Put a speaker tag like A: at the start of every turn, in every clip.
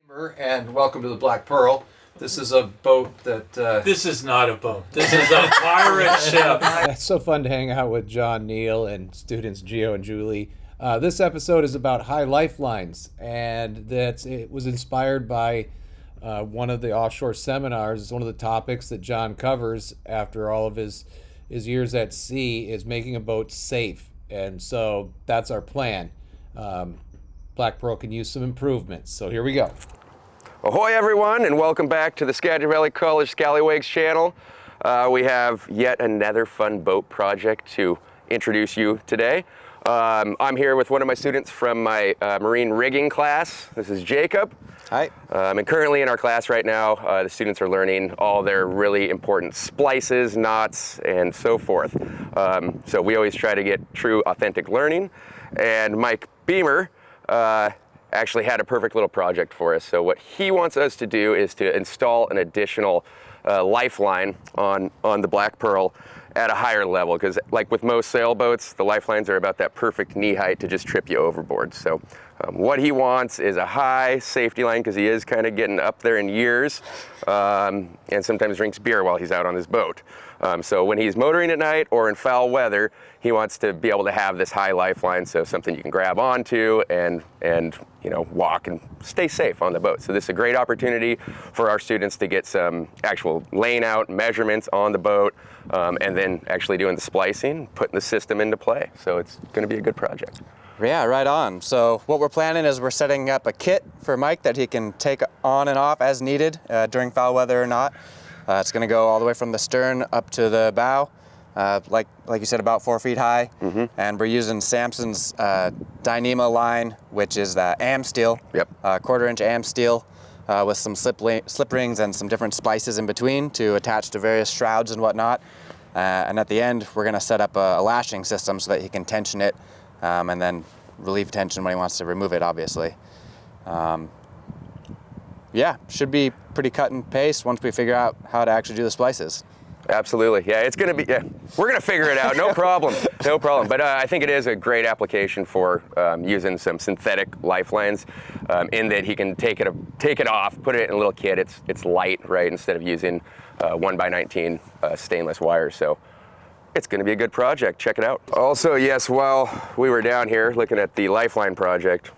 A: And welcome to the Black Pearl. This is a boat that...
B: This is not a boat. This is a pirate ship.
A: It's so fun to hang out with John, Neil, and students Gio and Julie. This episode is about high lifelines, and it was inspired by one of the offshore seminars. It's one of the topics that John covers after all of his years at sea is making a boat safe. And so that's our plan. Black Pearl can use some improvements. So here we go.
C: Ahoy everyone, and welcome back to the Skagit Valley College Skallywags channel. We have yet another fun boat project to introduce you today. I'm here with one of my students from my marine rigging class. This is Jacob.
D: Hi.
C: And currently in our class right now, the students are learning all their really important splices, knots, and so forth. So we always try to get true, authentic learning. And Mike Beemer actually had a perfect little project for us. So what he wants us to do is to install an additional lifeline on the Black Pearl at a higher level, because like with most sailboats, the lifelines are about that perfect knee height to just trip you overboard. So what he wants is a high safety line, because he is kind of getting up there in years, and sometimes drinks beer while he's out on his boat. So when he's motoring at night or in foul weather, he wants to be able to have this high lifeline, so something you can grab onto and walk and stay safe on the boat. So this is a great opportunity for our students to get some actual laying out measurements on the boat, and then actually doing the splicing, putting the system into play. So it's going to be a good project.
D: Yeah, right on. So what we're planning is we're setting up a kit for Mike that he can take on and off as needed during foul weather or not. It's going to go all the way from the stern up to the bow, like you said, about 4 feet high. Mm-hmm. And we're using Samson's Dyneema line, which is the AM steel, quarter-inch AM steel, with some slip rings and some different splices in between to attach to various shrouds and whatnot. And at the end, we're going to set up a lashing system so that he can tension it and then relieve tension when he wants to remove it, obviously. Yeah, should be pretty cut and paste once we figure out how to actually do the splices.
C: Absolutely, yeah, it's going to be, we're going to figure it out, no problem, no problem. But I think it is a great application for using some synthetic lifelines, in that he can take it off, put it in a little kit. It's light, right, instead of using 1x19 stainless wire. So it's going to be a good project. Check it out. Also, yes, while we were down here looking at the lifeline project,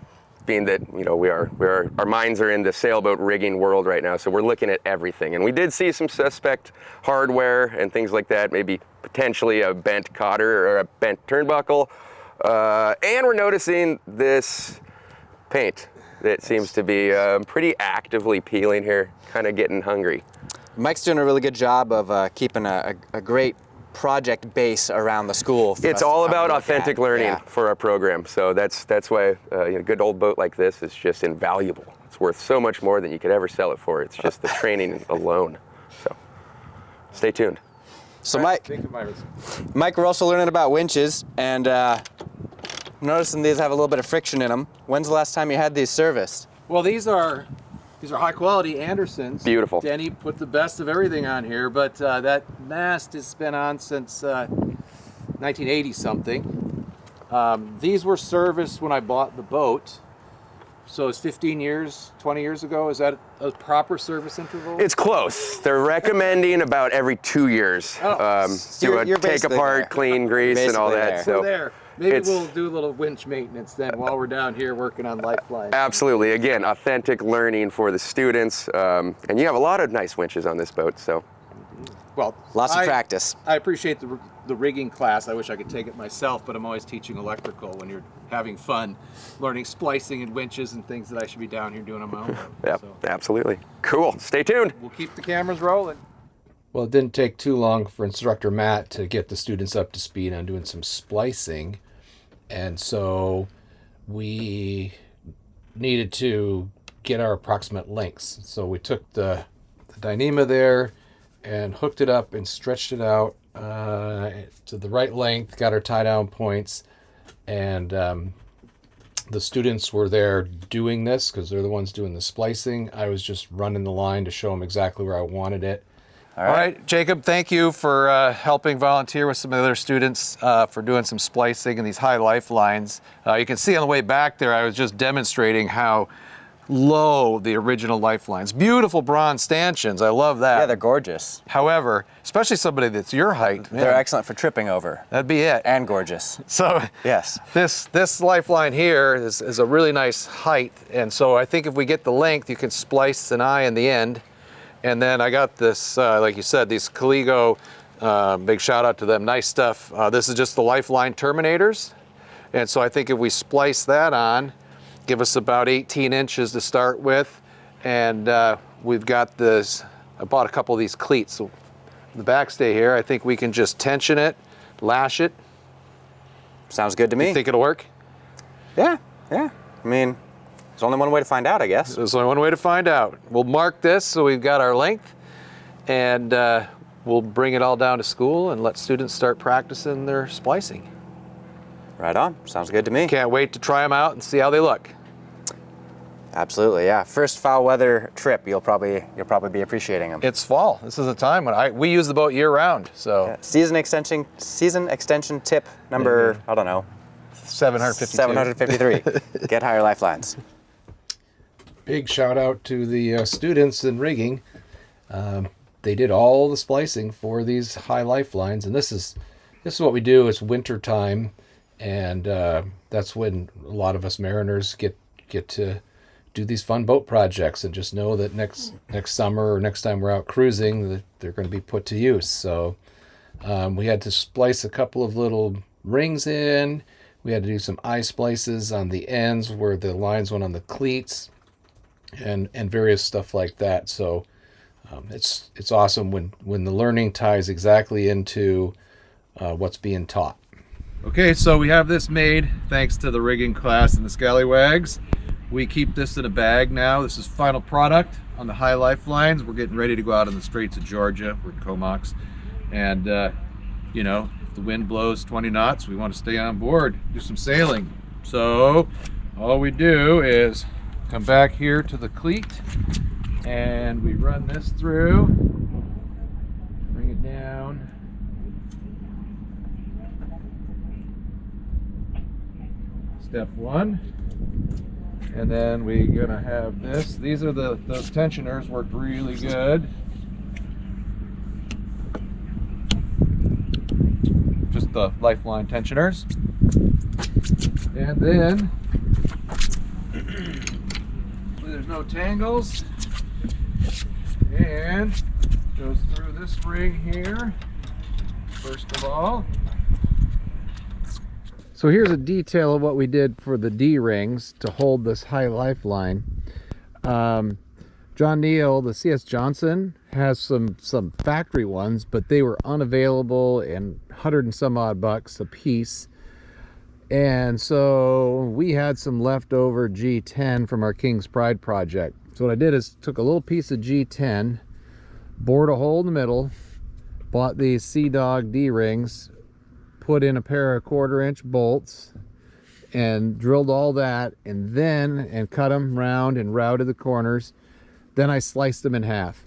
C: being that our minds are in the sailboat rigging world right now, so we're looking at everything. And we did see some suspect hardware and things like that, maybe potentially a bent cotter or a bent turnbuckle. And we're noticing this paint that seems to be pretty actively peeling here, kind of getting hungry.
D: Mike's doing a really good job of keeping a great project base around the school.
C: It's all about authentic learning for our program. So that's why a good old boat like this is just invaluable. It's worth so much more than you could ever sell it for. It's just the training alone. So stay tuned.
D: So Mike, we're also learning about winches, and noticing these have a little bit of friction in them. When's the last time you had these serviced?
A: Well, these are high quality Andersons.
C: Beautiful.
A: Denny put the best of everything on here, but that mast has been on since 1980 something. These were serviced when I bought the boat. So it's 15 years, 20 years ago. Is that a proper service interval?
C: It's close. They're recommending about every 2 years. Do a take apart, clean, grease, and all that.
A: So we're there. Maybe we'll do a little winch maintenance then while we're down here working on lifelines.
C: Absolutely. Again, authentic learning for the students. And you have a lot of nice winches on this boat, so.
A: Well,
D: lots of practice.
A: I appreciate the rigging class. I wish I could take it myself, but I'm always teaching electrical when you're having fun, learning splicing and winches and things that I should be down here doing on my own.
C: Yep, so. Absolutely. Cool. Stay tuned.
A: We'll keep the cameras rolling. Well, it didn't take too long for instructor Matt to get the students up to speed on doing some splicing. And so we needed to get our approximate lengths. So we took the Dyneema there and hooked it up and stretched it out to the right length, got our tie down points, and the students were there doing this because they're the ones doing the splicing. I was just running the line to show them exactly where I wanted it. All right, Jacob, thank you for helping volunteer with some of the other students for doing some splicing and these high lifelines. You can see on the way back there, I was just demonstrating how low the original lifelines. Beautiful bronze stanchions, I love that.
D: Yeah, they're gorgeous.
A: However, especially somebody that's your height, man,
D: They're excellent for tripping over.
A: that'd be it.
D: And gorgeous.
A: So
D: Yes.
A: this lifeline here is a really nice height, and so I think if we get the length, you can splice an eye in the end. And then I got this, like you said, these Caligo, big shout out to them, nice stuff. This is just the lifeline terminators. And so I think if we splice that on, give us about 18 inches to start with. And we've got this, I bought a couple of these cleats. So the backstay here, I think we can just tension it, lash it.
D: Sounds good to me.
A: You think it'll work?
D: Yeah, yeah. I mean, there's only one way to find out, I guess.
A: There's only one way to find out. We'll mark this so we've got our length, and we'll bring it all down to school and let students start practicing their splicing.
D: Right on. Sounds good to me.
A: Can't wait to try them out and see how they look.
D: Absolutely, yeah. First foul weather trip, you'll probably be appreciating them.
A: It's fall. This is a time when we use the boat year round. So
D: Yeah. Season extension tip number, I don't know,
A: 752.
D: 753. Get higher lifelines.
A: Big shout out to the students in rigging. They did all the splicing for these high lifelines, and this is what we do. It's winter time, and that's when a lot of us mariners get to do these fun boat projects, and just know that next summer or next time we're out cruising, that they're going to be put to use. So we had to splice a couple of little rings in. We had to do some eye splices on the ends where the lines went on the cleats, and various stuff like that. So it's awesome when the learning ties exactly into what's being taught. Okay, so we have this made thanks to the rigging class and the Skallywags. We keep this in a bag now. This is final product on the high lifelines. We're getting ready to go out on the Straits of Georgia. We're in Comox, and you know, if the wind blows 20 knots, we want to stay on board, do some sailing. So all we do is come back here to the cleat, and we run this through, bring it down, step one, and then we're gonna have this. These are those tensioners, worked really good. Just the lifeline tensioners. And then there's no tangles, and goes through this ring here first of all. So here's a detail of what we did for the D-rings to hold this high lifeline. John Neal, the C.S. Johnson, has some factory ones, but they were unavailable and 100 and some odd bucks a piece. And so we had some leftover G10 from our King's Pride project. So what I did is took a little piece of G10, bored a hole in the middle, bought these Sea Dog D-rings, put in a pair of 1/4 inch bolts, and drilled all that, and cut them round and routed the corners. Then I sliced them in half,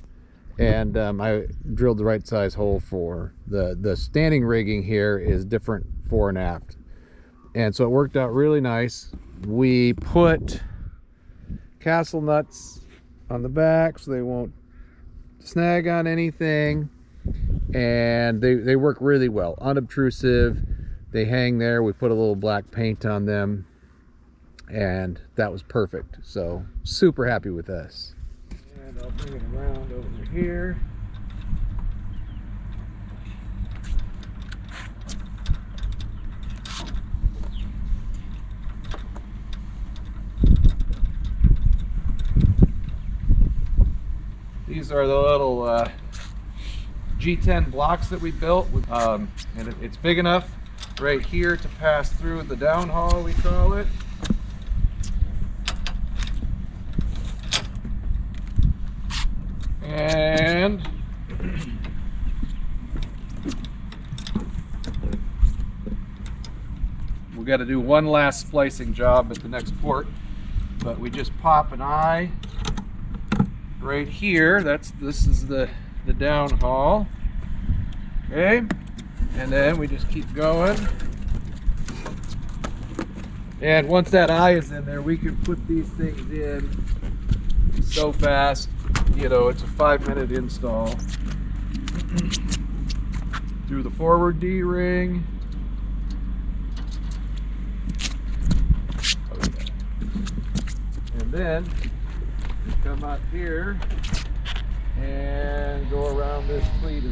A: and I drilled the right size hole for the standing rigging here is different fore and aft. And so it worked out really nice. We put castle nuts on the back so they won't snag on anything, and they work really well, unobtrusive. They hang there. We put a little black paint on them, and that was perfect. So super happy with this. And I'll bring it around over here. These are the little G10 blocks that we built, and it's big enough right here to pass through the downhaul, we call it. And we got to do one last splicing job at the next port, but we just pop an eye right here. This is the downhaul. Okay, and then we just keep going, And once that eye is in there, we can put these things in so fast. You know, it's a 5-minute install. Through the forward D-ring. And then you come up here and go around this cleat.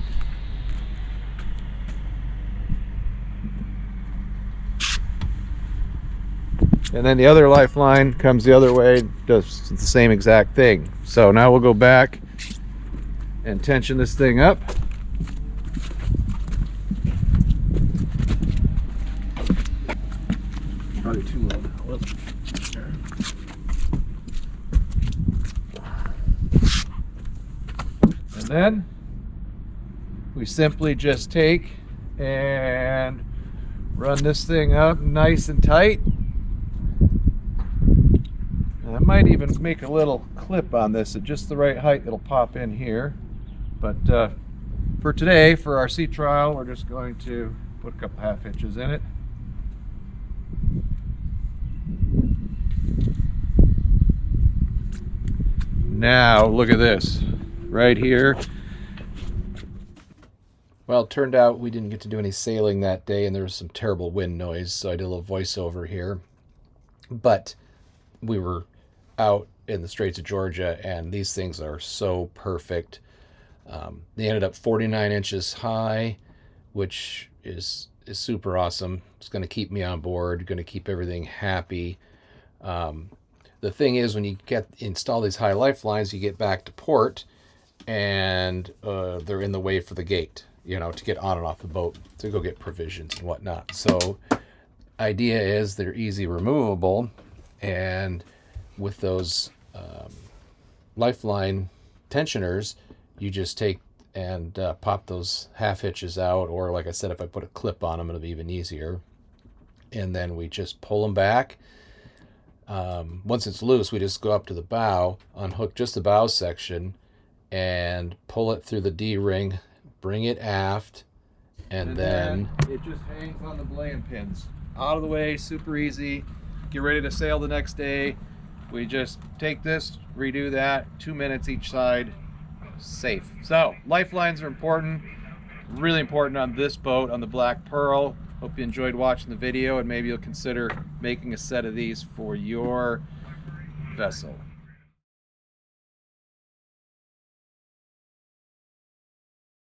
A: And then the other lifeline comes the other way, does the same exact thing. So now we'll go back and tension this thing up. Probably too low now. And then we simply just take and run this thing up nice and tight. I might even make a little clip on this at just the right height that'll pop in here. But for today, for our sea trial, we're just going to put a couple half hitches in it. Now, look at this right here. Well, it turned out we didn't get to do any sailing that day, and there was some terrible wind noise, so I did a little voiceover here. But we were out in the Straits of Georgia, and these things are so perfect. They ended up 49 inches high, which is super awesome. It's going to keep me on board, going to keep everything happy. The thing is, when you install these high lifelines, you get back to port, and they're in the way for the gate, you know, to get on and off the boat to go get provisions and whatnot. So idea is they're easy removable, and with those lifeline tensioners, you just take and pop those half hitches out, or like I said, if I put a clip on them, it'll be even easier. And then we just pull them back. Once it's loose, we just go up to the bow, unhook just the bow section, and pull it through the D-ring, bring it aft, and then it just hangs on the belaying pins. Out of the way, super easy. Get ready to sail the next day. We just take this, redo that, 2 minutes each side, safe. So lifelines are important, really important on this boat, on the Black Pearl. Hope you enjoyed watching the video, and maybe you'll consider making a set of these for your vessel.